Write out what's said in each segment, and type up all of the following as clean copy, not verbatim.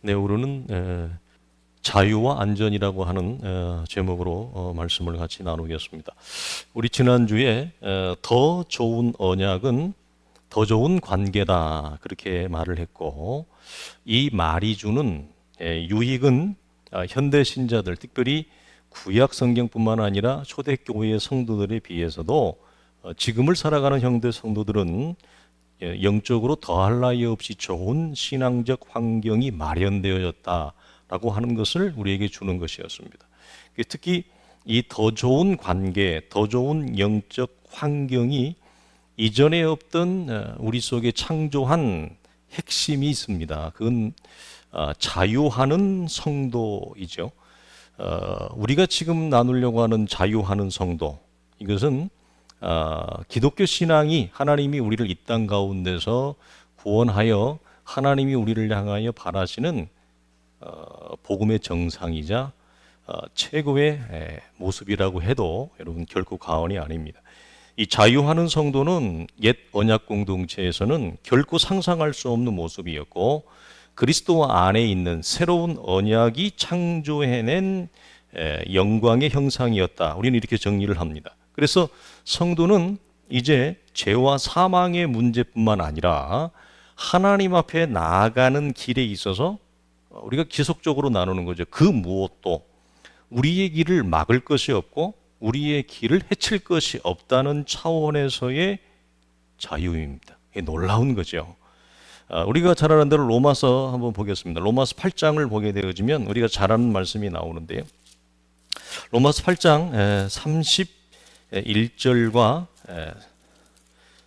네, 오늘은 자유와 안전이라고 하는 제목으로 말씀을 같이 나누겠습니다. 우리 지난주에 더 좋은 언약은 더 좋은 관계다 그렇게 말을 했고, 이 말이 주는 유익은 현대 신자들, 특별히 구약 성경뿐만 아니라 초대교회의 성도들에 비해서도 지금을 살아가는 현대 성도들은 영적으로 더할 나위 없이 좋은 신앙적 환경이 마련되어졌다라고 하는 것을 우리에게 주는 것이었습니다. 특히 이 더 좋은 관계, 더 좋은 영적 환경이 이전에 없던 우리 속에 창조한 핵심이 있습니다. 그건 자유하는 성도이죠. 우리가 지금 나누려고 하는 자유하는 성도, 이것은 기독교 신앙이 하나님이 우리를 이 땅 가운데서 구원하여 하나님이 우리를 향하여 바라시는 복음의 정상이자 최고의 모습이라고 해도 여러분 결코 과언이 아닙니다. 이 자유하는 성도는 옛 언약 공동체에서는 결코 상상할 수 없는 모습이었고, 그리스도 안에 있는 새로운 언약이 창조해낸 영광의 형상이었다. 우리는 이렇게 정리를 합니다. 그래서 성도는 이제 죄와 사망의 문제뿐만 아니라 하나님 앞에 나아가는 길에 있어서 우리가 지속적으로 나누는 거죠. 그 무엇도 우리의 길을 막을 것이 없고 우리의 길을 해칠 것이 없다는 차원에서의 자유입니다. 이게 놀라운 거죠. 우리가 잘 아는 대로 로마서 한번 보겠습니다. 로마서 8장을 보게 되어지면 우리가 잘 아는 말씀이 나오는데요. 로마서 8장 31절과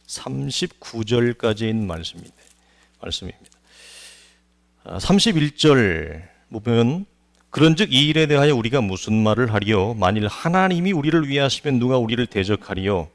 39절까지 있는 말씀입니다. 31절 보면, 그런즉 이 일에 대하여 우리가 무슨 말을 하리요? 만일 하나님이 우리를 위하시면 누가 우리를 대적하리요?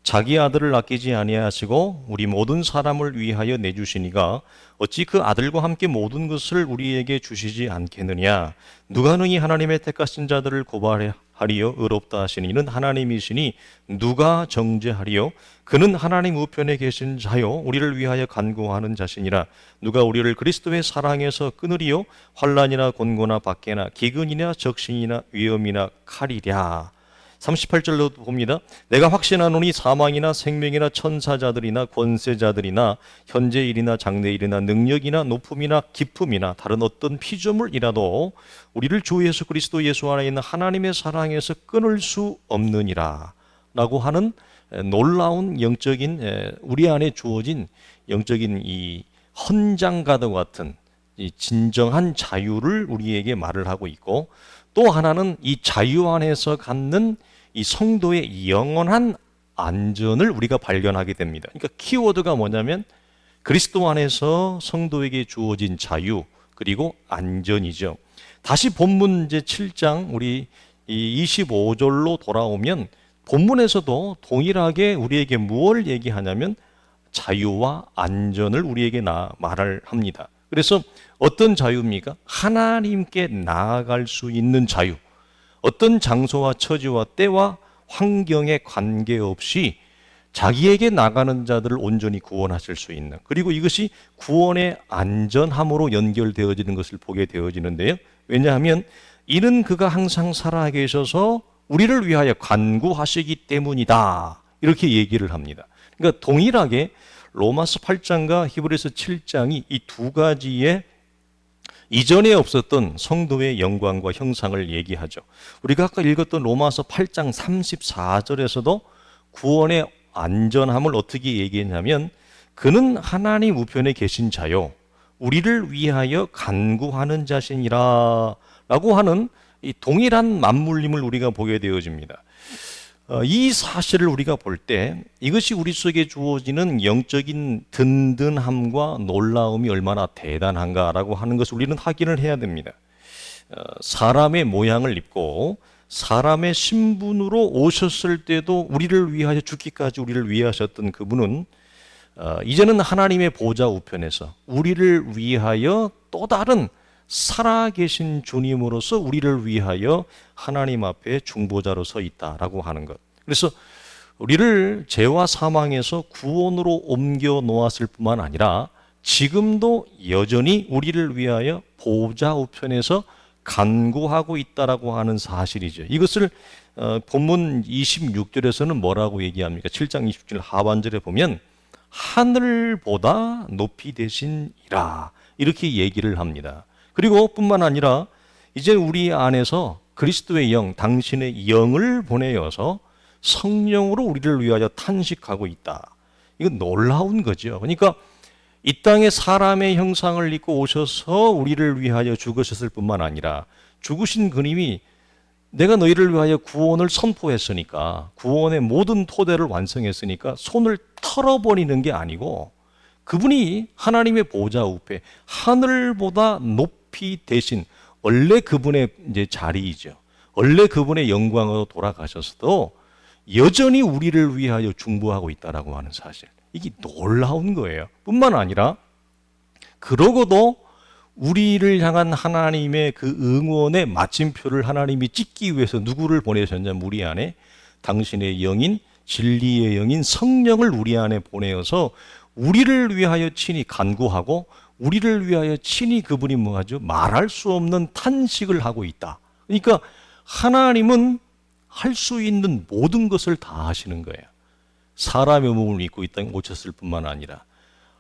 자기 아들을 아끼지 아니하시고 우리 모든 사람을 위하여 내주시니가 어찌 그 아들과 함께 모든 것을 우리에게 주시지 않겠느냐? 누가 능히 하나님의 택하신 자들을 고발하리요? 의롭다 하시니 이는 하나님이시니 누가 정죄하리요? 그는 하나님 우편에 계신 자요 우리를 위하여 간구하는 자시니라. 누가 우리를 그리스도의 사랑에서 끊으리요? 환난이나 곤고나 박해나 기근이나 적신이나 위험이나 칼이랴. 38절로 봅니다. 내가 확신하노니 사망이나 생명이나 천사자들이나 권세자들이나 현재일이나 장래일이나 능력이나 높음이나 깊음이나 다른 어떤 피조물이라도 우리를 주 예수 그리스도 예수 안에 있는 하나님의 사랑에서 끊을 수 없느니라 라고 하는 놀라운 영적인, 우리 안에 주어진 영적인 이 헌장과도 같은 이 진정한 자유를 우리에게 말을 하고 있고, 또 하나는 이 자유 안에서 갖는 이 성도의 영원한 안전을 우리가 발견하게 됩니다. 그러니까 키워드가 뭐냐면 그리스도 안에서 성도에게 주어진 자유 그리고 안전이죠. 다시 본문 이제 7장 우리 이 25절로 돌아오면 본문에서도 동일하게 우리에게 무엇을 얘기하냐면 자유와 안전을 우리에게 말을 합니다. 그래서 어떤 자유입니까? 하나님께 나아갈 수 있는 자유. 어떤 장소와 처지와 때와 환경에 관계없이 자기에게 나가는 자들을 온전히 구원하실 수 있는, 그리고 이것이 구원의 안전함으로 연결되어지는 것을 보게 되어지는데요. 왜냐하면 이는 그가 항상 살아 계셔서 우리를 위하여 간구하시기 때문이다. 이렇게 얘기를 합니다. 그러니까 동일하게 로마서 8장과 히브리서 7장이 이 두 가지의 이전에 없었던 성도의 영광과 형상을 얘기하죠. 우리가 아까 읽었던 로마서 8장 34절에서도 구원의 안전함을 어떻게 얘기했냐면, 그는 하나님 우편에 계신 자요 우리를 위하여 간구하는 자신이라 라고 하는 이 동일한 맞물림을 우리가 보게 되어집니다. 이 사실을 우리가 볼 때 이것이 우리 속에 주어지는 영적인 든든함과 놀라움이 얼마나 대단한가라고 하는 것을 우리는 확인을 해야 됩니다. 사람의 모양을 입고 사람의 신분으로 오셨을 때도 우리를 위하여 죽기까지 우리를 위하셨던 그분은 이제는 하나님의 보좌 우편에서 우리를 위하여 또 다른 살아계신 주님으로서 우리를 위하여 하나님 앞에 중보자로 서 있다라고 하는 것. 그래서 우리를 죄와 사망에서 구원으로 옮겨 놓았을 뿐만 아니라 지금도 여전히 우리를 위하여 보좌 우편에서 간구하고 있다라고 하는 사실이죠. 이것을 본문 26절에서는 뭐라고 얘기합니까? 7장 20절 하반절에 보면 하늘보다 높이 되신이라 이렇게 얘기를 합니다. 그리고 뿐만 아니라 이제 우리 안에서 그리스도의 영, 당신의 영을 보내어서 성령으로 우리를 위하여 탄식하고 있다. 이건 놀라운 거죠. 그러니까 이 땅에 사람의 형상을 입고 오셔서 우리를 위하여 죽으셨을 뿐만 아니라 죽으신 그님이 내가 너희를 위하여 구원을 선포했으니까, 구원의 모든 토대를 완성했으니까 손을 털어버리는 게 아니고 그분이 하나님의 보좌 우페 하늘보다 높이 되신 원래 그분의 이제 자리이죠. 원래 그분의 영광으로 돌아가셔서도 여전히 우리를 위하여 중보하고 있다라고 하는 사실. 이게 놀라운 거예요. 뿐만 아니라 그러고도 우리를 향한 하나님의 그 응원의 마침표를 하나님이 찍기 위해서 누구를 보내셨냐면 우리 안에 당신의 영인, 진리의 영인 성령을 우리 안에 보내어서 우리를 위하여 친히 간구하고 우리를 위하여 친히 그분이 뭐하죠? 말할 수 없는 탄식을 하고 있다. 그러니까 하나님은 할 수 있는 모든 것을 다 하시는 거예요. 사람의 몸을 입고 이 땅에 오셨을 뿐만 아니라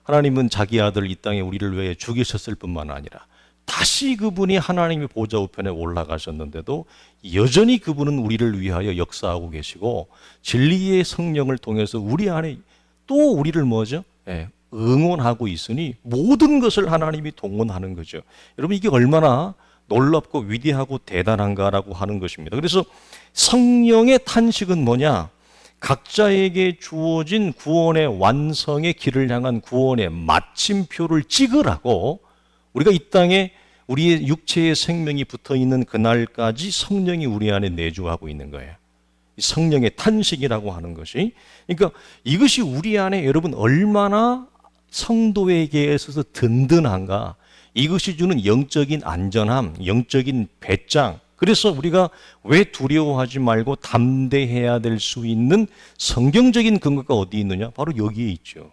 하나님은 자기 아들 이 땅에 우리를 위해 죽이셨을 뿐만 아니라 다시 그분이 하나님의 보좌 우편에 올라가셨는데도 여전히 그분은 우리를 위하여 역사하고 계시고 진리의 성령을 통해서 우리 안에 또 우리를 뭐죠? 응원하고 있으니 모든 것을 하나님이 동원하는 거죠. 여러분 이게 얼마나 놀랍고 위대하고 대단한가라고 하는 것입니다. 그래서 성령의 탄식은 뭐냐? 각자에게 주어진 구원의 완성의 길을 향한 구원의 마침표를 찍으라고 우리가 이 땅에 우리의 육체의 생명이 붙어 있는 그날까지 성령이 우리 안에 내주하고 있는 거예요. 성령의 탄식이라고 하는 것이. 그러니까 이것이 우리 안에 여러분 얼마나 성도에게 있어서 든든한가. 이것이 주는 영적인 안전함, 영적인 배짱. 그래서 우리가 왜 두려워하지 말고 담대해야 될 수 있는 성경적인 근거가 어디 있느냐? 바로 여기에 있죠.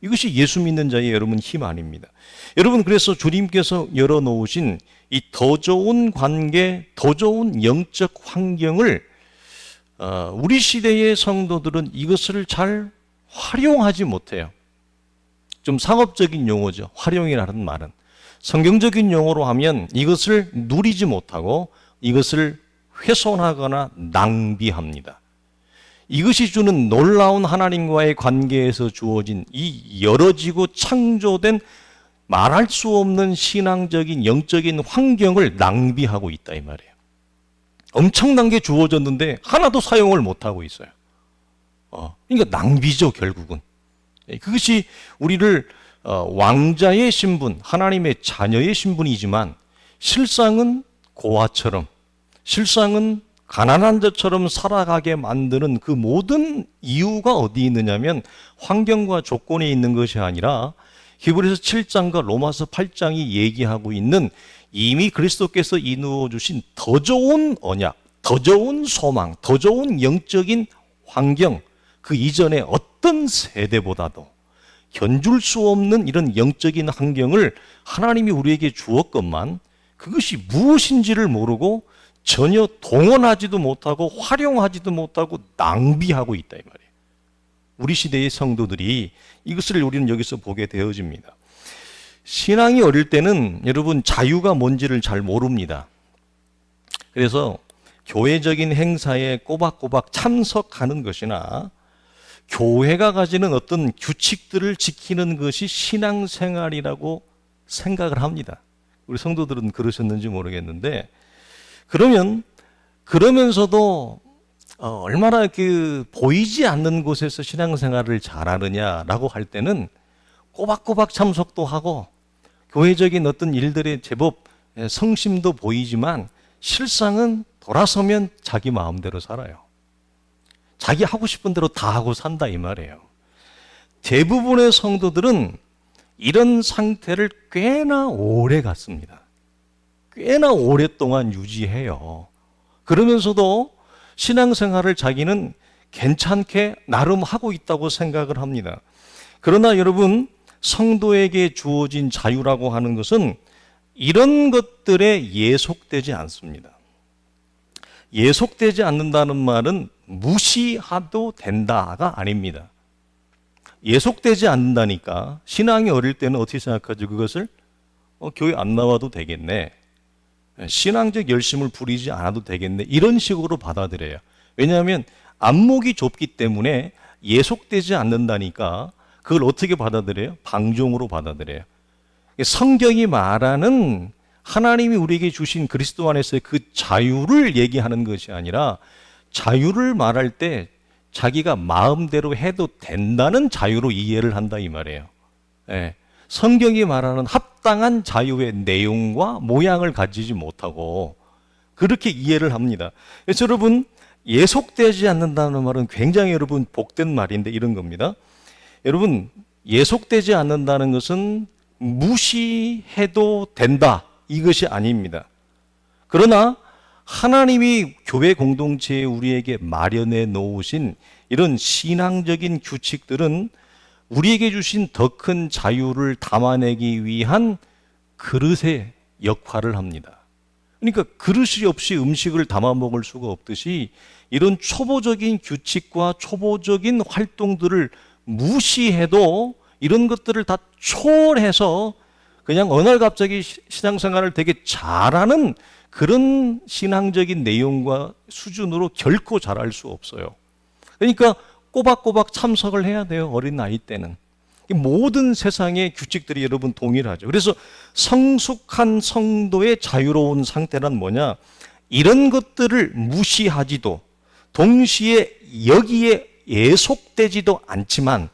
이것이 예수 믿는 자의 여러분 힘 아닙니다. 여러분 그래서 주님께서 열어놓으신 이 더 좋은 관계, 더 좋은 영적 환경을 우리 시대의 성도들은 이것을 잘 활용하지 못해요. 좀 상업적인 용어죠. 활용이라는 말은. 성경적인 용어로 하면 이것을 누리지 못하고 이것을 훼손하거나 낭비합니다. 이것이 주는 놀라운 하나님과의 관계에서 주어진 이 열어지고 창조된 말할 수 없는 신앙적인 영적인 환경을 낭비하고 있다 이 말이에요. 엄청난 게 주어졌는데 하나도 사용을 못하고 있어요. 그러니까 낭비죠 결국은. 그것이 우리를 왕자의 신분, 하나님의 자녀의 신분이지만 실상은 고아처럼, 실상은 가난한 자처럼 살아가게 만드는 그 모든 이유가 어디 있느냐면 환경과 조건에 있는 것이 아니라 히브리서 7장과 로마서 8장이 얘기하고 있는 이미 그리스도께서 이루어 주신 더 좋은 언약, 더 좋은 소망, 더 좋은 영적인 환경, 그 이전의 어떤 세대보다도 견줄 수 없는 이런 영적인 환경을 하나님이 우리에게 주었건만 그것이 무엇인지를 모르고 전혀 동원하지도 못하고 활용하지도 못하고 낭비하고 있다 이 말이에요. 우리 시대의 성도들이 이것을 우리는 여기서 보게 되어집니다. 신앙이 어릴 때는 여러분 자유가 뭔지를 잘 모릅니다. 그래서 교회적인 행사에 꼬박꼬박 참석하는 것이나 교회가 가지는 어떤 규칙들을 지키는 것이 신앙생활이라고 생각을 합니다. 우리 성도들은 그러셨는지 모르겠는데 그러면서도 얼마나 그 보이지 않는 곳에서 신앙생활을 잘하느냐라고 할 때는 꼬박꼬박 참석도 하고 교회적인 어떤 일들에 제법 성심도 보이지만 실상은 돌아서면 자기 마음대로 살아요. 자기 하고 싶은 대로 다 하고 산다 이 말이에요. 대부분의 성도들은 이런 상태를 꽤나 오래 갔습니다. 꽤나 오랫동안 유지해요. 그러면서도 신앙생활을 자기는 괜찮게 나름 하고 있다고 생각을 합니다. 그러나 여러분 성도에게 주어진 자유라고 하는 것은 이런 것들에 예속되지 않습니다. 예속되지 않는다는 말은 무시해도 된다가 아닙니다. 예속되지 않는다니까 신앙이 어릴 때는 어떻게 생각하죠? 그것을 교회 안 나와도 되겠네. 신앙적 열심을 부리지 않아도 되겠네. 이런 식으로 받아들여요. 왜냐하면 안목이 좁기 때문에 예속되지 않는다니까 그걸 어떻게 받아들여요? 방종으로 받아들여요. 성경이 말하는 하나님이 우리에게 주신 그리스도 안에서의 그 자유를 얘기하는 것이 아니라 자유를 말할 때 자기가 마음대로 해도 된다는 자유로 이해를 한다 이 말이에요. 예. 성경이 말하는 합당한 자유의 내용과 모양을 가지지 못하고 그렇게 이해를 합니다. 그래서 여러분 예속되지 않는다는 말은 굉장히 여러분 복된 말인데 이런 겁니다. 여러분 예속되지 않는다는 것은 무시해도 된다 이것이 아닙니다. 그러나 하나님이 교회 공동체에 우리에게 마련해 놓으신 이런 신앙적인 규칙들은 우리에게 주신 더 큰 자유를 담아내기 위한 그릇의 역할을 합니다. 그러니까 그릇이 없이 음식을 담아 먹을 수가 없듯이 이런 초보적인 규칙과 초보적인 활동들을 무시해도 이런 것들을 다 초월해서 그냥 어느 날 갑자기 신앙생활을 되게 잘하는 그런 신앙적인 내용과 수준으로 결코 잘할 수 없어요. 그러니까 꼬박꼬박 참석을 해야 돼요. 어린 나이 때는. 모든 세상의 규칙들이 여러분 동일하죠. 그래서 성숙한 성도의 자유로운 상태란 뭐냐? 이런 것들을 무시하지도 동시에 여기에 예속되지도 않지만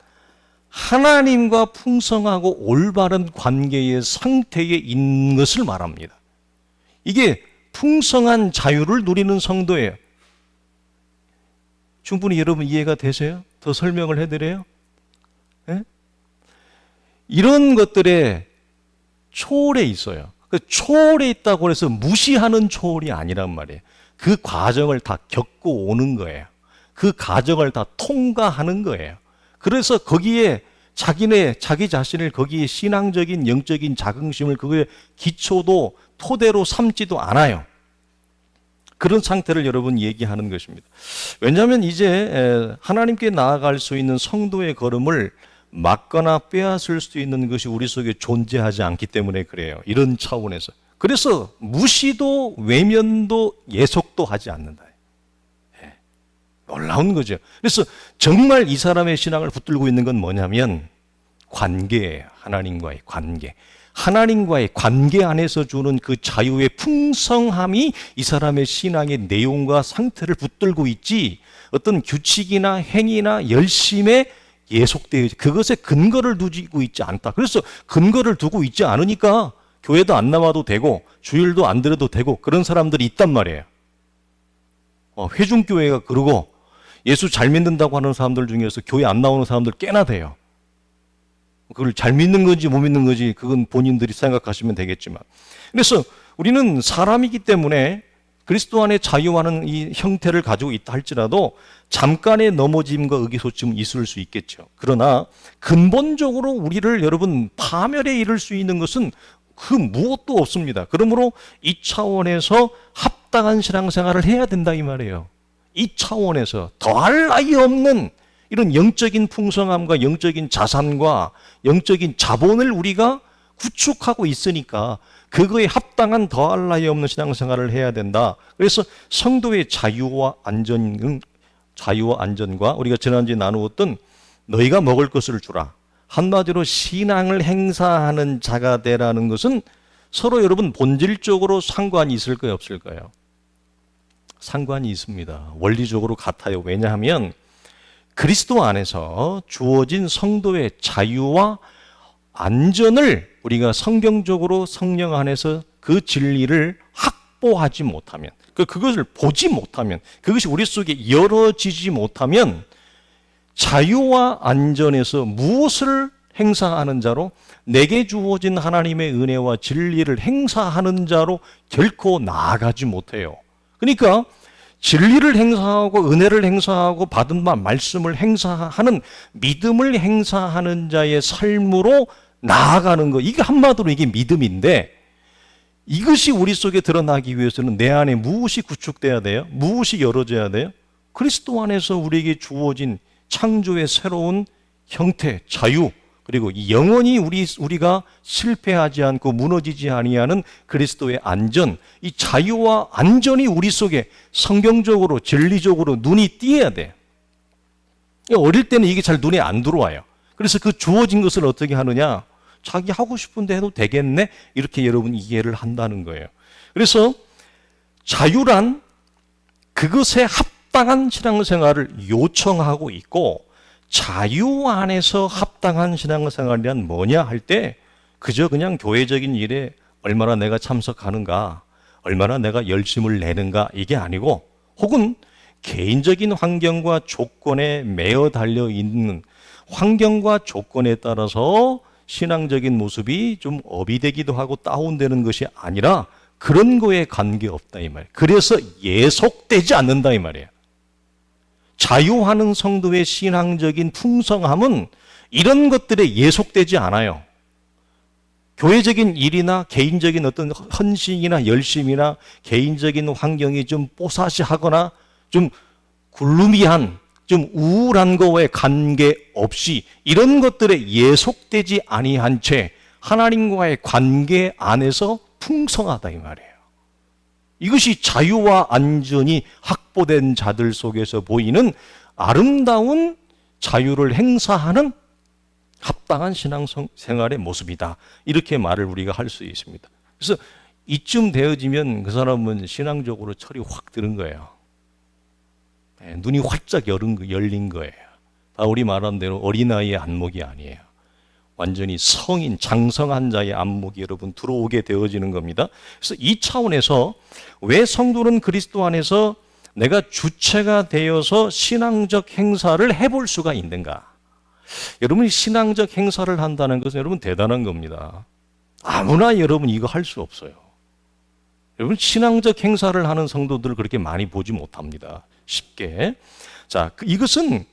하나님과 풍성하고 올바른 관계의 상태에 있는 것을 말합니다. 이게 풍성한 자유를 누리는 성도예요. 충분히 여러분 이해가 되세요? 더 설명을 해드려요? 네? 이런 것들에 초월에 있어요. 그 초월에 있다고 해서 무시하는 초월이 아니란 말이에요. 그 과정을 다 겪고 오는 거예요. 그 과정을 다 통과하는 거예요. 그래서 거기에 자기 자신을 거기에 신앙적인 영적인 자긍심을 그거에 기초도 토대로 삼지도 않아요. 그런 상태를 여러분 얘기하는 것입니다. 왜냐하면 이제 하나님께 나아갈 수 있는 성도의 걸음을 막거나 빼앗을 수 있는 것이 우리 속에 존재하지 않기 때문에 그래요. 이런 차원에서. 그래서 무시도 외면도 예속도 하지 않는다. 놀라운 거죠. 그래서 정말 이 사람의 신앙을 붙들고 있는 건 뭐냐면 관계예요. 하나님과의 관계. 하나님과의 관계 안에서 주는 그 자유의 풍성함이 이 사람의 신앙의 내용과 상태를 붙들고 있지 어떤 규칙이나 행위나 열심에 예속되어 그것에 근거를 두고 있지 않다. 그래서 근거를 두고 있지 않으니까 교회도 안 나와도 되고 주일도 안 들어도 되고 그런 사람들이 있단 말이에요. 회중교회가 그러고 예수 잘 믿는다고 하는 사람들 중에서 교회 안 나오는 사람들 꽤나 돼요. 그걸 잘 믿는 건지 못 믿는 건지 그건 본인들이 생각하시면 되겠지만 그래서 우리는 사람이기 때문에 그리스도 안에 자유하는 이 형태를 가지고 있다 할지라도 잠깐의 넘어짐과 의기소침은 있을 수 있겠죠. 그러나 근본적으로 우리를 여러분 파멸에 이를 수 있는 것은 그 무엇도 없습니다. 그러므로 이 차원에서 합당한 신앙생활을 해야 된다 이 말이에요. 이 차원에서 더할 나위 없는 이런 영적인 풍성함과 영적인 자산과 영적인 자본을 우리가 구축하고 있으니까 그거에 합당한 더할 나위 없는 신앙생활을 해야 된다. 그래서 성도의 자유와 안전과 우리가 지난주에 나누었던 너희가 먹을 것을 주라. 한마디로 신앙을 행사하는 자가 되라는 것은 서로 여러분 본질적으로 상관이 있을까요? 없을까요? 상관이 있습니다. 원리적으로 같아요. 왜냐하면 그리스도 안에서 주어진 성도의 자유와 안전을 우리가 성경적으로 성령 안에서 그 진리를 확보하지 못하면 그것을 보지 못하면 그것이 우리 속에 열어지지 못하면 자유와 안전에서 무엇을 행사하는 자로 내게 주어진 하나님의 은혜와 진리를 행사하는 자로 결코 나아가지 못해요. 그러니까 진리를 행사하고 은혜를 행사하고 받은 말씀을 행사하는 믿음을 행사하는 자의 삶으로 나아가는 거. 이게 한마디로 이게 믿음인데 이것이 우리 속에 드러나기 위해서는 내 안에 무엇이 구축돼야 돼요? 무엇이 열어져야 돼요? 그리스도 안에서 우리에게 주어진 창조의 새로운 형태, 자유, 그리고 영원히 우리가 실패하지 않고 무너지지 아니하는 그리스도의 안전, 이 자유와 안전이 우리 속에 성경적으로 진리적으로 눈이 띄어야 돼요. 어릴 때는 이게 잘 눈에 안 들어와요. 그래서 그 주어진 것을 어떻게 하느냐? 자기 하고 싶은데 해도 되겠네? 이렇게 여러분 이해를 한다는 거예요. 그래서 자유란 그것에 합당한 신앙생활을 요청하고 있고, 자유 안에서 합당한 신앙생활이란 뭐냐 할 때 그저 그냥 교회적인 일에 얼마나 내가 참석하는가, 얼마나 내가 열심을 내는가 이게 아니고, 혹은 개인적인 환경과 조건에 매여 달려 있는 환경과 조건에 따라서 신앙적인 모습이 좀 업이되기도 하고 다운되는 것이 아니라 그런 거에 관계없다 이 말이에요. 그래서 예속되지 않는다 이 말이에요. 자유하는 성도의 신앙적인 풍성함은 이런 것들에 예속되지 않아요. 교회적인 일이나 개인적인 어떤 헌신이나 열심이나 개인적인 환경이 좀 뽀사시하거나 좀 글루미한, 좀 우울한 거에 관계없이 이런 것들에 예속되지 아니한 채 하나님과의 관계 안에서 풍성하다 이 말이에요. 이것이 자유와 안전이 확보된 자들 속에서 보이는 아름다운 자유를 행사하는 합당한 신앙생활의 모습이다. 이렇게 말을 우리가 할 수 있습니다. 그래서 이쯤 되어지면 그 사람은 신앙적으로 철이 확 드는 거예요. 눈이 활짝 열린 거예요. 바울이 말한 대로 어린아이의 안목이 아니에요. 완전히 성인, 장성한 자의 안목이 여러분 들어오게 되어지는 겁니다. 그래서 이 차원에서 왜 성도는 그리스도 안에서 내가 주체가 되어서 신앙적 행사를 해볼 수가 있는가? 여러분이 신앙적 행사를 한다는 것은 여러분 대단한 겁니다. 아무나 여러분 이거 할 수 없어요. 여러분 신앙적 행사를 하는 성도들을 그렇게 많이 보지 못합니다. 쉽게. 자, 이것은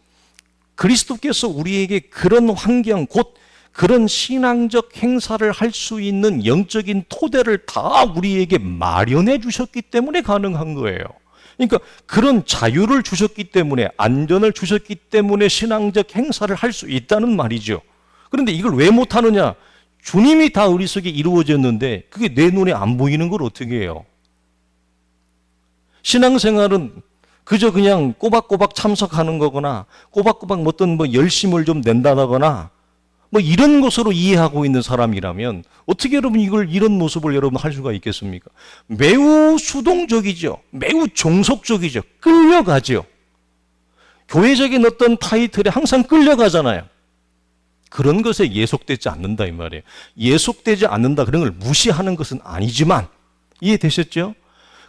그리스도께서 우리에게 그런 환경, 곧 그런 신앙적 행사를 할 수 있는 영적인 토대를 다 우리에게 마련해 주셨기 때문에 가능한 거예요. 그러니까 그런 자유를 주셨기 때문에, 안전을 주셨기 때문에 신앙적 행사를 할 수 있다는 말이죠. 그런데 이걸 왜 못하느냐? 주님이 다 우리 속에 이루어졌는데 그게 내 눈에 안 보이는 걸 어떻게 해요? 신앙생활은 그저 그냥 꼬박꼬박 참석하는 거거나 꼬박꼬박 어떤 열심을 좀 낸다거나 이런 것으로 이해하고 있는 사람이라면 어떻게 여러분 이런 모습을 여러분 할 수가 있겠습니까? 매우 수동적이죠. 매우 종속적이죠. 끌려가죠. 교회적인 어떤 타이틀에 항상 끌려가잖아요. 그런 것에 예속되지 않는다 이 말이에요. 예속되지 않는다 그런 걸 무시하는 것은 아니지만, 이해되셨죠?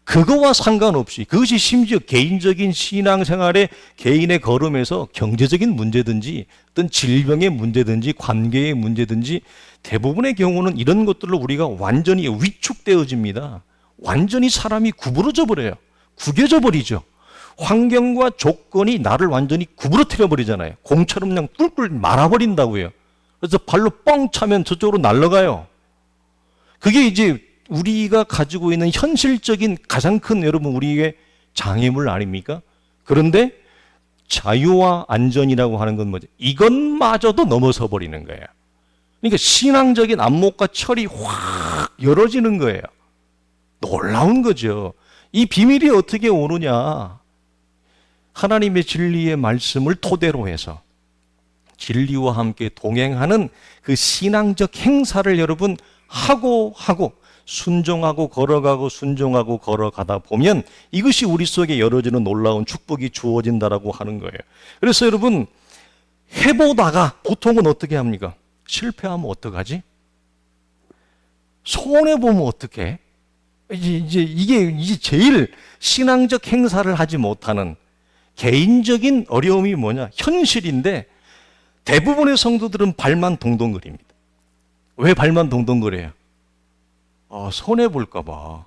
그거와 상관없이, 그것이 심지어 개인적인 신앙생활의 개인의 걸음에서 경제적인 문제든지 어떤 질병의 문제든지 관계의 문제든지 대부분의 경우는 이런 것들로 우리가 완전히 위축되어집니다. 완전히 사람이 구부러져 버려요. 구겨져 버리죠. 환경과 조건이 나를 완전히 구부러뜨려 버리잖아요. 공처럼 그냥 뿔뿔 말아버린다고요. 그래서 발로 뻥 차면 저쪽으로 날아가요. 그게 이제 우리가 가지고 있는 현실적인 가장 큰 여러분 우리의 장애물 아닙니까? 그런데 자유와 안전이라고 하는 건 뭐죠? 이것마저도 넘어서 버리는 거예요. 그러니까 신앙적인 안목과 철이 확 열어지는 거예요. 놀라운 거죠. 이 비밀이 어떻게 오느냐? 하나님의 진리의 말씀을 토대로 해서 진리와 함께 동행하는 그 신앙적 행사를 여러분 하고 순종하고 걸어가고 순종하고 걸어가다 보면 이것이 우리 속에 열어지는 놀라운 축복이 주어진다라고 하는 거예요. 그래서 여러분 해보다가 보통은 어떻게 합니까? 실패하면 어떡하지? 손해보면 어떡해? 이게 제일 신앙적 행사를 하지 못하는 개인적인 어려움이 뭐냐? 현실인데 대부분의 성도들은 발만 동동거립니다. 왜 발만 동동거려요? 손해볼까봐,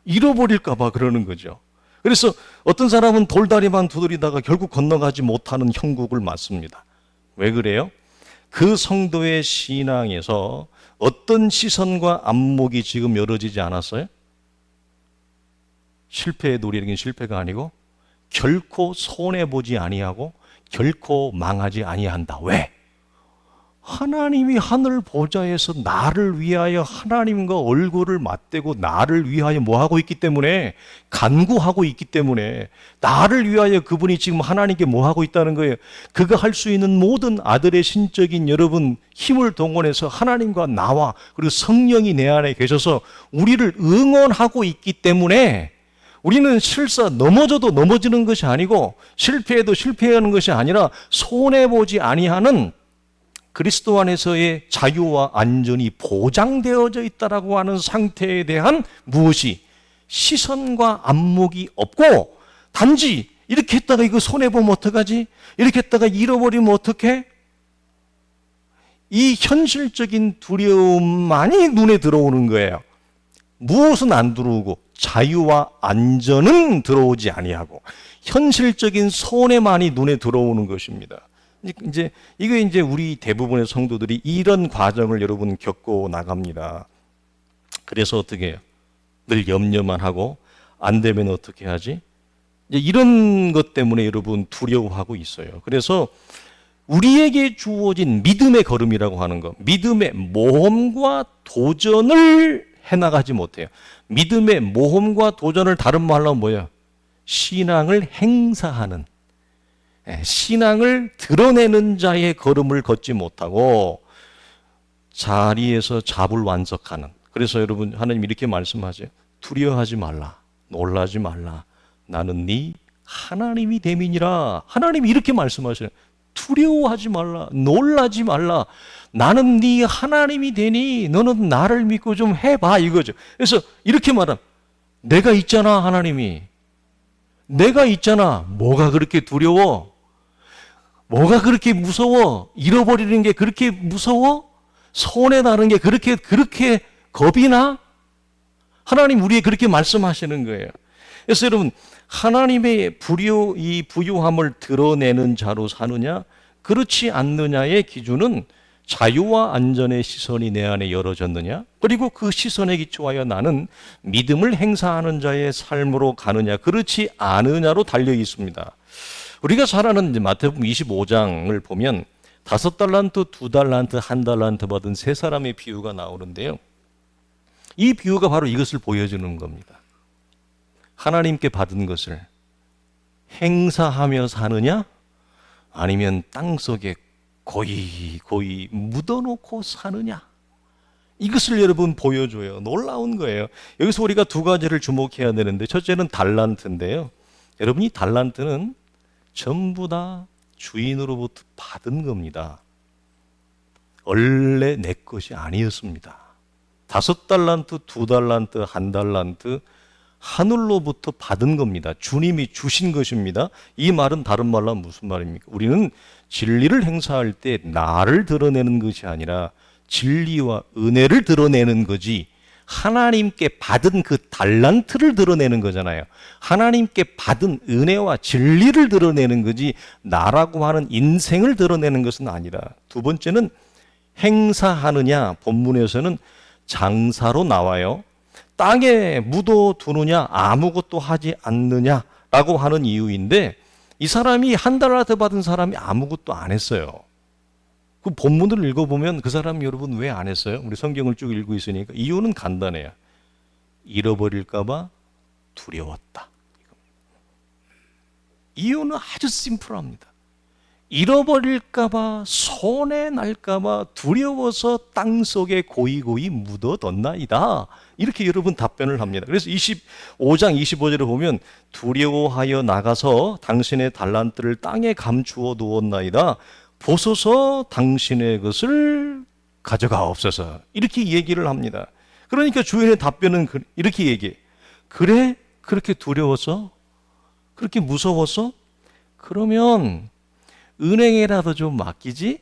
잃어버릴까봐 그러는 거죠. 그래서 어떤 사람은 돌다리만 두드리다가 결국 건너가지 못하는 형국을 맞습니다. 왜 그래요? 그 성도의 신앙에서 어떤 시선과 안목이 지금 열어지지 않았어요? 실패에 노리는 실패가 아니고 결코 손해보지 아니하고 결코 망하지 아니한다. 왜? 하나님이 하늘 보좌에서 나를 위하여 하나님과 얼굴을 맞대고 나를 위하여 뭐하고 있기 때문에, 간구하고 있기 때문에, 나를 위하여 그분이 지금 하나님께 뭐하고 있다는 거예요. 그가 할 수 있는 모든 아들의 신적인 여러분 힘을 동원해서 하나님과 나와 그리고 성령이 내 안에 계셔서 우리를 응원하고 있기 때문에 우리는 실사 넘어져도 넘어지는 것이 아니고 실패해도 실패하는 것이 아니라 손해보지 아니하는 그리스도 안에서의 자유와 안전이 보장되어져 있다라고 하는 상태에 대한 무엇이 시선과 안목이 없고, 단지 이렇게 했다가 이거 손해보면 어떡하지? 이렇게 했다가 잃어버리면 어떡해? 이 현실적인 두려움만이 눈에 들어오는 거예요. 무엇은 안 들어오고 자유와 안전은 들어오지 아니하고 현실적인 손해만이 눈에 들어오는 것입니다. 이게 우리 대부분의 성도들이 이런 과정을 여러분 겪고 나갑니다. 그래서 어떻게 해요? 늘 염려만 하고 안 되면 어떻게 하지? 이런 것 때문에 여러분 두려워하고 있어요. 그래서 우리에게 주어진 믿음의 걸음이라고 하는 것, 믿음의 모험과 도전을 해나가지 못해요. 믿음의 모험과 도전을 다른 말로 뭐예요? 신앙을 행사하는, 신앙을 드러내는 자의 걸음을 걷지 못하고 자리에서 잡을 완석하는. 그래서 여러분 하나님 이렇게 말씀하세요. 두려워하지 말라, 놀라지 말라, 나는 네 하나님이 됨이니라. 하나님이 이렇게 말씀하시는. 두려워하지 말라, 놀라지 말라, 나는 네 하나님이 되니 너는 나를 믿고 좀 해봐, 이거죠. 그래서 이렇게 말하면 내가 있잖아. 하나님이 내가 있잖아. 뭐가 그렇게 두려워? 뭐가 그렇게 무서워? 잃어버리는 게 그렇게 무서워? 손해나는 게 그렇게 겁이 나? 하나님 우리에게 그렇게 말씀하시는 거예요. 그래서 여러분, 하나님의 이 부유함을 드러내는 자로 사느냐, 그렇지 않느냐의 기준은 자유와 안전의 시선이 내 안에 열어졌느냐, 그리고 그 시선에 기초하여 나는 믿음을 행사하는 자의 삶으로 가느냐, 그렇지 않느냐로 달려 있습니다. 우리가 잘 아는 마태복음 25장을 보면 5달란트, 2달란트, 1달란트 받은 3사람의 비유가 나오는데요. 이 비유가 바로 이것을 보여주는 겁니다. 하나님께 받은 것을 행사하며 사느냐, 아니면 땅속에 고이 묻어놓고 사느냐, 이것을 여러분 보여줘요. 놀라운 거예요. 여기서 우리가 2가지를 주목해야 되는데, 첫째는 달란트인데요. 여러분, 이 달란트는 전부 다 주인으로부터 받은 겁니다. 원래 내 것이 아니었습니다. 5달란트, 2달란트, 1달란트 하늘로부터 받은 겁니다. 주님이 주신 것입니다. 이 말은 다른 말로 무슨 말입니까? 우리는 진리를 행사할 때 나를 드러내는 것이 아니라 진리와 은혜를 드러내는 거지, 하나님께 받은 그 달란트를 드러내는 거잖아요. 하나님께 받은 은혜와 진리를 드러내는 거지 나라고 하는 인생을 드러내는 것은 아니라. 2번째는 행사하느냐, 본문에서는 장사로 나와요. 땅에 묻어두느냐, 아무것도 하지 않느냐라고 하는 이유인데, 이 사람이 1달란트 받은 사람이 아무것도 안 했어요. 그 본문을 읽어보면 그 사람 여러분 왜 안 했어요? 우리 성경을 쭉 읽고 있으니까 이유는 간단해요. 잃어버릴까 봐 두려웠다. 이유는 아주 심플합니다. 잃어버릴까 봐, 손해날까 봐 두려워서 땅속에 고이고이 묻어뒀나이다. 이렇게 여러분 답변을 합니다. 그래서 25장 25절을 보면 두려워하여 나가서 당신의 달란트를 땅에 감추어 두었나이다. 보소서 당신의 것을 가져가옵소서. 이렇게 얘기를 합니다. 그러니까 주인의 답변은 이렇게 얘기해. 그래? 그렇게 두려워서? 그렇게 무서워서? 그러면 은행에라도 좀 맡기지?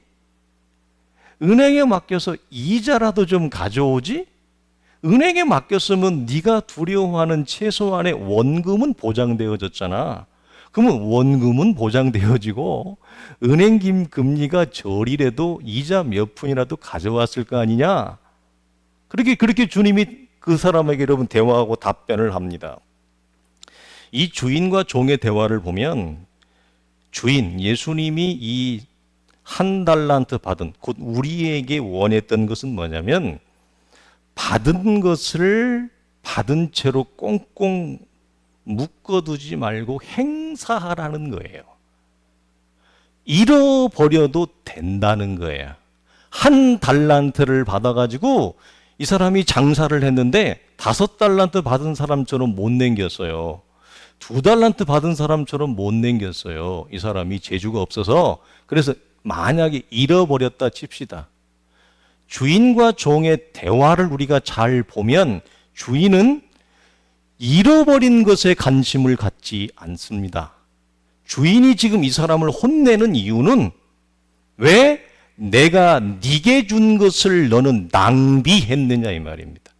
은행에 맡겨서 이자라도 좀 가져오지? 은행에 맡겼으면 네가 두려워하는 최소한의 원금은 보장되어졌잖아. 그러면 원금은 보장되어지고 은행 금리가 저리라도 이자 몇 푼이라도 가져왔을 거 아니냐. 그렇게 주님이 그 사람에게 여러분 대화하고 답변을 합니다. 이 주인과 종의 대화를 보면 주인 예수님이 이 한 달란트 받은, 곧 우리에게 원했던 것은 뭐냐면 받은 것을 받은 채로 꽁꽁 묶어두지 말고 행사하라는 거예요. 잃어버려도 된다는 거예요. 한 달란트를 받아가지고 이 사람이 장사를 했는데 5달란트 받은 사람처럼 못 남겼어요. 2달란트 받은 사람처럼 못 남겼어요. 이 사람이 재주가 없어서. 그래서 만약에 잃어버렸다 칩시다. 주인과 종의 대화를 우리가 잘 보면 주인은 잃어버린 것에 관심을 갖지 않습니다. 주인이 지금 이 사람을 혼내는 이유는 왜 내가 네게 준 것을 너는 낭비했느냐 이 말입니다.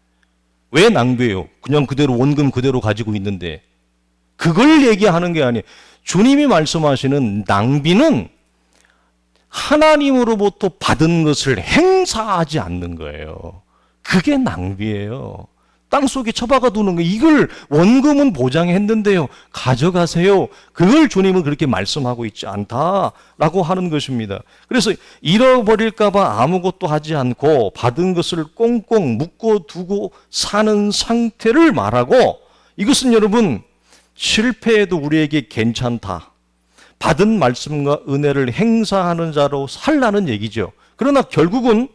왜 낭비해요? 그냥 그대로 원금 그대로 가지고 있는데. 그걸 얘기하는 게 아니에요. 주님이 말씀하시는 낭비는 하나님으로부터 받은 것을 행사하지 않는 거예요. 그게 낭비예요. 땅속에 처박아 두는 거, 이걸 원금은 보장했는데요, 가져가세요. 그걸 주님은 그렇게 말씀하고 있지 않다라고 하는 것입니다. 그래서 잃어버릴까 봐 아무것도 하지 않고 받은 것을 꽁꽁 묶어두고 사는 상태를 말하고, 이것은 여러분 실패해도 우리에게 괜찮다, 받은 말씀과 은혜를 행사하는 자로 살라는 얘기죠. 그러나 결국은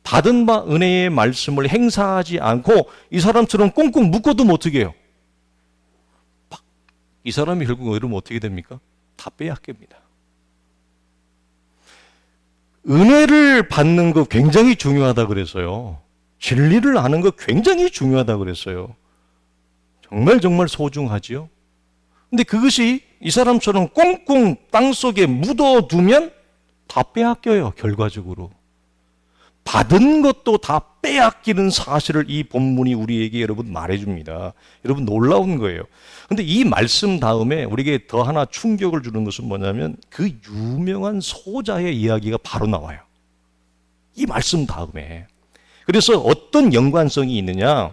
받은 바 은혜의 말씀을 행사하지 않고 이 사람처럼 꽁꽁 묶어두면 어떻게 해요? 이 사람이 결국 이러면 어떻게 됩니까? 다 빼앗깁니다. 은혜를 받는 거 굉장히 중요하다 그랬어요. 진리를 아는 거 굉장히 중요하다 그랬어요. 정말 소중하지요. 근데 그것이 이 사람처럼 꽁꽁 땅속에 묻어두면 다 빼앗겨요. 결과적으로. 받은 것도 다 빼앗기는 사실을 이 본문이 우리에게 여러분 말해줍니다. 여러분 놀라운 거예요. 근데 이 말씀 다음에 우리에게 더 하나 충격을 주는 것은 뭐냐면 그 유명한 소자의 이야기가 바로 나와요. 이 말씀 다음에. 그래서 어떤 연관성이 있느냐?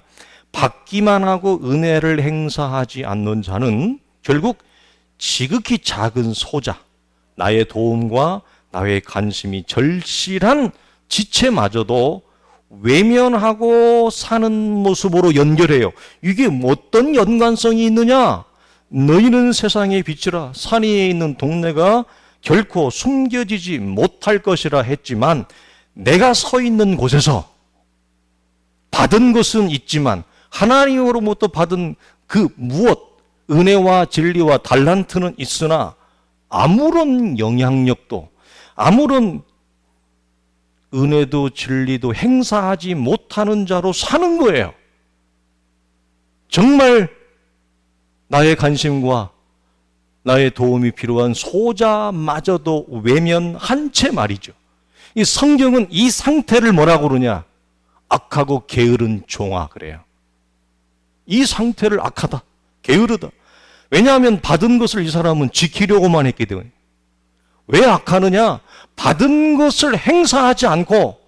받기만 하고 은혜를 행사하지 않는 자는 결국 지극히 작은 소자, 나의 도움과 나의 관심이 절실한 지체마저도 외면하고 사는 모습으로 연결해요. 이게 어떤 연관성이 있느냐? 너희는 세상의 빛이라 산 위에 있는 동네가 결코 숨겨지지 못할 것이라 했지만 내가 서 있는 곳에서 받은 것은 있지만 하나님으로부터 받은 그 무엇, 은혜와 진리와 달란트는 있으나 아무런 영향력도 아무런 은혜도 진리도 행사하지 못하는 자로 사는 거예요. 정말 나의 관심과 나의 도움이 필요한 소자마저도 외면한 채 말이죠. 이 성경은 이 상태를 뭐라고 그러냐? 악하고 게으른 종아 그래요. 이 상태를 악하다, 게으르다. 왜냐하면 받은 것을 이 사람은 지키려고만 했기 때문에. 왜 악하느냐? 받은 것을 행사하지 않고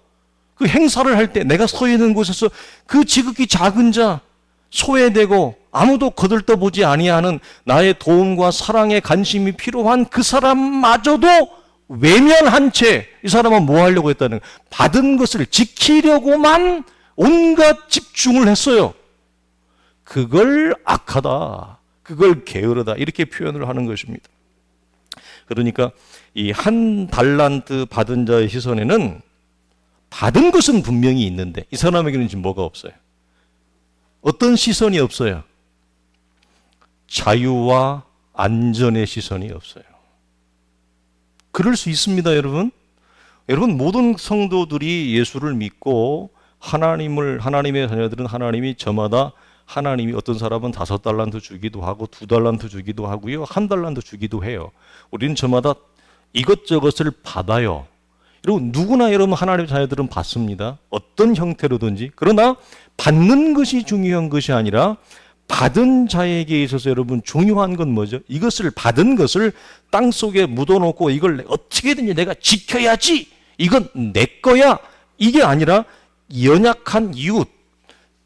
그 행사를 할 때 내가 서 있는 곳에서 그 지극히 작은 자, 소외되고 아무도 거들떠보지 아니하는 나의 도움과 사랑에 관심이 필요한 그 사람마저도 외면한 채 이 사람은 뭐 하려고 했다는 거예요? 받은 것을 지키려고만 온갖 집중을 했어요. 그걸 악하다, 그걸 게으르다 이렇게 표현을 하는 것입니다. 그러니까 이 한 달란트 받은 자의 시선에는 받은 것은 분명히 있는데 이 사람에게는 지금 뭐가 없어요? 어떤 시선이 없어요? 자유와 안전의 시선이 없어요. 그럴 수 있습니다, 여러분. 여러분 모든 성도들이 예수를 믿고 하나님의 자녀들은 하나님이 저마다 하나님이 어떤 사람은 5달란트 주기도 하고 2달란트 주기도 하고요, 1달란트 주기도 해요. 우리는 저마다 이것저것을 받아요. 여러분 누구나 여러분 하나님의 자녀들은 받습니다. 어떤 형태로든지. 그러나 받는 것이 중요한 것이 아니라 받은 자에게 있어서 여러분 중요한 건 뭐죠? 이것을 받은 것을 땅속에 묻어놓고 이걸 어떻게든지 내가 지켜야지. 이건 내 거야. 이게 아니라 연약한 이웃,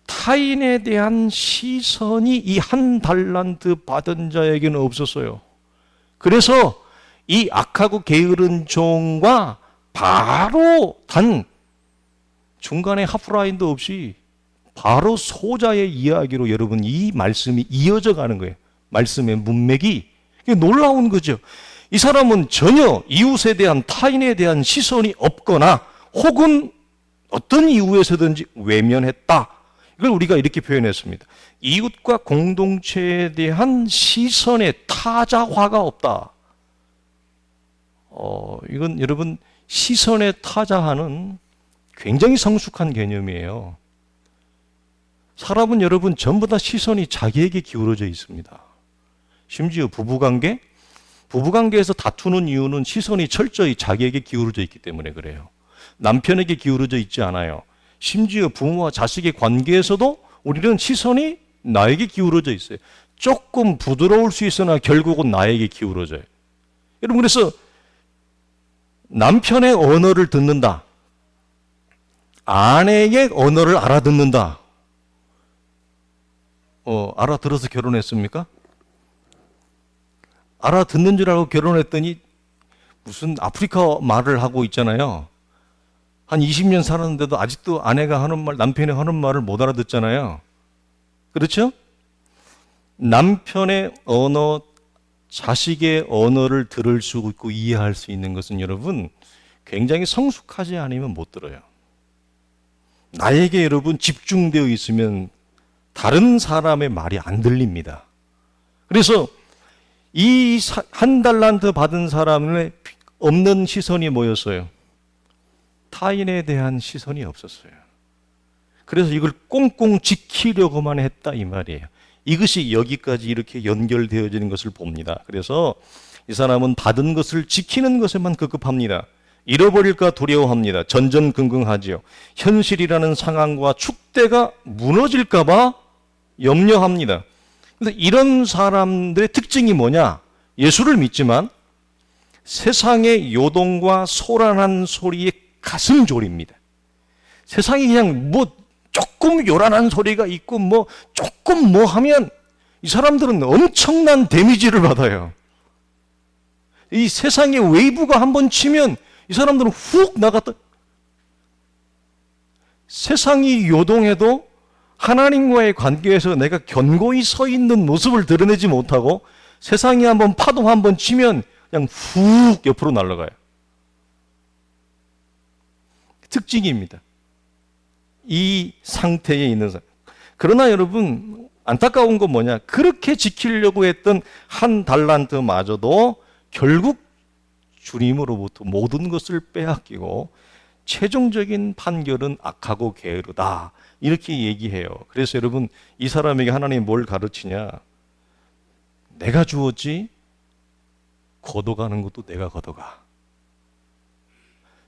타인에 대한 시선이 이 한 달란트 받은 자에게는 없었어요. 그래서 이 악하고 게으른 종과 바로 단 중간에 하프라인도 없이 바로 소자의 이야기로 여러분 이 말씀이 이어져 가는 거예요. 말씀의 문맥이 놀라운 거죠. 이 사람은 전혀 이웃에 대한 타인에 대한 시선이 없거나 혹은 어떤 이유에서든지 외면했다. 이걸 우리가 이렇게 표현했습니다. 이웃과 공동체에 대한 시선의 타자화가 없다. 이건 여러분 시선의 타자화는 굉장히 성숙한 개념이에요. 사람은 여러분 전부 다 시선이 자기에게 기울어져 있습니다. 심지어 부부관계에서 다투는 이유는 시선이 철저히 자기에게 기울어져 있기 때문에 그래요. 남편에게 기울어져 있지 않아요. 심지어 부모와 자식의 관계에서도 우리는 시선이 나에게 기울어져 있어요. 조금 부드러울 수 있으나 결국은 나에게 기울어져요. 여러분 그래서 남편의 언어를 듣는다. 아내의 언어를 알아듣는다. 알아들어서 결혼했습니까? 알아듣는 줄 알고 결혼했더니 무슨 아프리카 말을 하고 있잖아요. 한 20년 살았는데도 아직도 아내가 하는 말, 남편이 하는 말을 못 알아듣잖아요. 그렇죠? 남편의 언어, 자식의 언어를 들을 수 있고 이해할 수 있는 것은 여러분 굉장히 성숙하지 않으면 못 들어요. 나에게 여러분 집중되어 있으면 다른 사람의 말이 안 들립니다. 그래서 이 한 달란트 받은 사람의 없는 시선이 뭐였어요? 타인에 대한 시선이 없었어요. 그래서 이걸 꽁꽁 지키려고만 했다 이 말이에요. 이것이 여기까지 이렇게 연결되어지는 것을 봅니다. 그래서 이 사람은 받은 것을 지키는 것에만 급급합니다. 잃어버릴까 두려워합니다. 전전긍긍하지요. 현실이라는 상황과 축대가 무너질까 봐 염려합니다. 그런데 이런 사람들의 특징이 뭐냐? 예수를 믿지만 세상의 요동과 소란한 소리에 가슴 졸입니다. 세상이 그냥 뭐 조금 요란한 소리가 있고 뭐 조금 뭐 하면 이 사람들은 엄청난 데미지를 받아요. 이 세상의 웨이브가 한번 치면 이 사람들은 훅 나갔다. 세상이 요동해도 하나님과의 관계에서 내가 견고히 서 있는 모습을 드러내지 못하고 세상이 한번 파도 한번 치면 그냥 훅 옆으로 날아가요. 특징입니다. 이 상태에 있는 사람. 그러나 여러분 안타까운 건 뭐냐? 그렇게 지키려고 했던 한 달란트마저도 결국 주님으로부터 모든 것을 빼앗기고 최종적인 판결은 악하고 게으르다. 이렇게 얘기해요. 그래서 여러분 이 사람에게 하나님이 뭘 가르치냐? 내가 주었지 걷어가는 것도 내가 걷어가.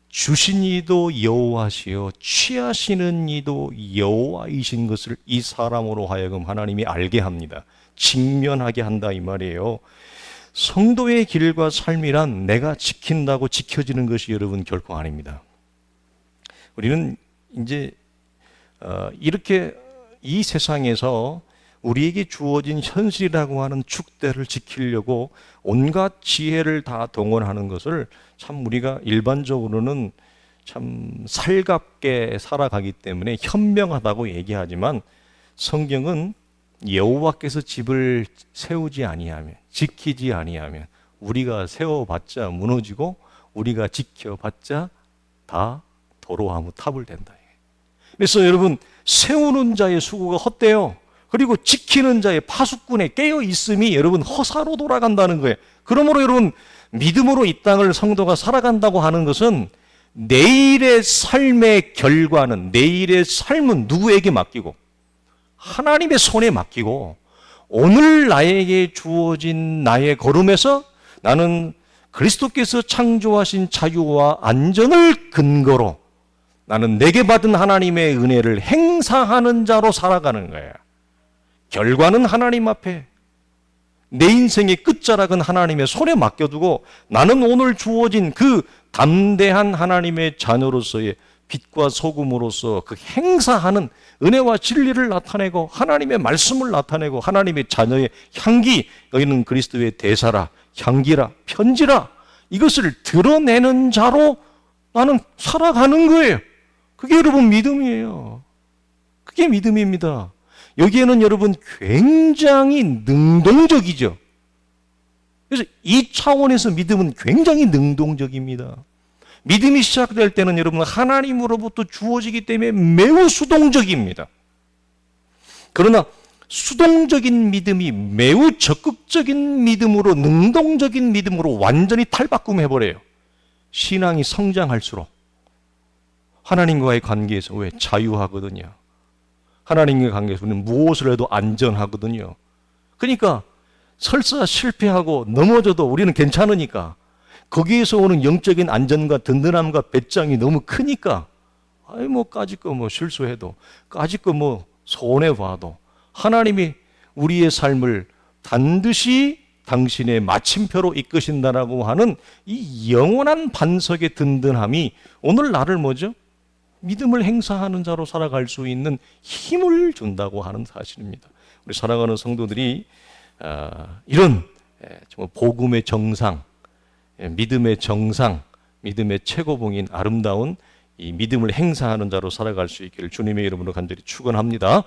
주신 이도 여호와시요 취하시는 이도 여호와이신 것을 이 사람으로 하여금 하나님이 알게 합니다. 직면하게 한다 이 말이에요. 성도의 길과 삶이란 내가 지킨다고 지켜지는 것이 여러분 결코 아닙니다. 우리는 이제 이렇게 이 세상에서 우리에게 주어진 현실이라고 하는 축대를 지키려고 온갖 지혜를 다 동원하는 것을 참 우리가 일반적으로는 참 살갑게 살아가기 때문에 현명하다고 얘기하지만 성경은 여호와께서 집을 세우지 아니하면 지키지 아니하면 우리가 세워봤자 무너지고 우리가 지켜봤자 다 도로하무 탑을 된다. 그래서 여러분 세우는 자의 수고가 헛되요. 그리고 지키는 자의 파수꾼에 깨어 있음이 여러분 허사로 돌아간다는 거예요. 그러므로 여러분 믿음으로 이 땅을 성도가 살아간다고 하는 것은 내일의 삶의 결과는 내일의 삶은 누구에게 맡기고 하나님의 손에 맡기고 오늘 나에게 주어진 나의 걸음에서 나는 그리스도께서 창조하신 자유와 안전을 근거로 나는 내게 받은 하나님의 은혜를 행사하는 자로 살아가는 거야. 결과는 하나님 앞에, 내 인생의 끝자락은 하나님의 손에 맡겨두고 나는 오늘 주어진 그 담대한 하나님의 자녀로서의 빛과 소금으로서 그 행사하는 은혜와 진리를 나타내고 하나님의 말씀을 나타내고 하나님의 자녀의 향기, 여기는 그리스도의 대사라, 향기라, 편지라, 이것을 드러내는 자로 나는 살아가는 거예요. 그게 여러분 믿음이에요. 그게 믿음입니다. 여기에는 여러분 굉장히 능동적이죠. 그래서 이 차원에서 믿음은 굉장히 능동적입니다. 믿음이 시작될 때는 여러분 하나님으로부터 주어지기 때문에 매우 수동적입니다. 그러나 수동적인 믿음이 매우 적극적인 믿음으로, 능동적인 믿음으로 완전히 탈바꿈해버려요. 신앙이 성장할수록 하나님과의 관계에서 왜 자유하거든요. 하나님과의 관계에서 우리는 무엇을 해도 안전하거든요. 그러니까 설사 실패하고 넘어져도 우리는 괜찮으니까, 거기에서 오는 영적인 안전과 든든함과 배짱이 너무 크니까, 아이 뭐 까짓 거 뭐 실수해도, 까짓 거 뭐 손해봐도 하나님이 우리의 삶을 반드시 당신의 마침표로 이끄신다라고 하는 이 영원한 반석의 든든함이 오늘 나를 뭐죠? 믿음을 행사하는 자로 살아갈 수 있는 힘을 준다고 하는 사실입니다. 우리 사랑하는 성도들이 이런 정말 복음의 정상, 믿음의 정상, 믿음의 최고봉인 아름다운 이 믿음을 행사하는 자로 살아갈 수 있기를 주님의 이름으로 간절히 축원합니다.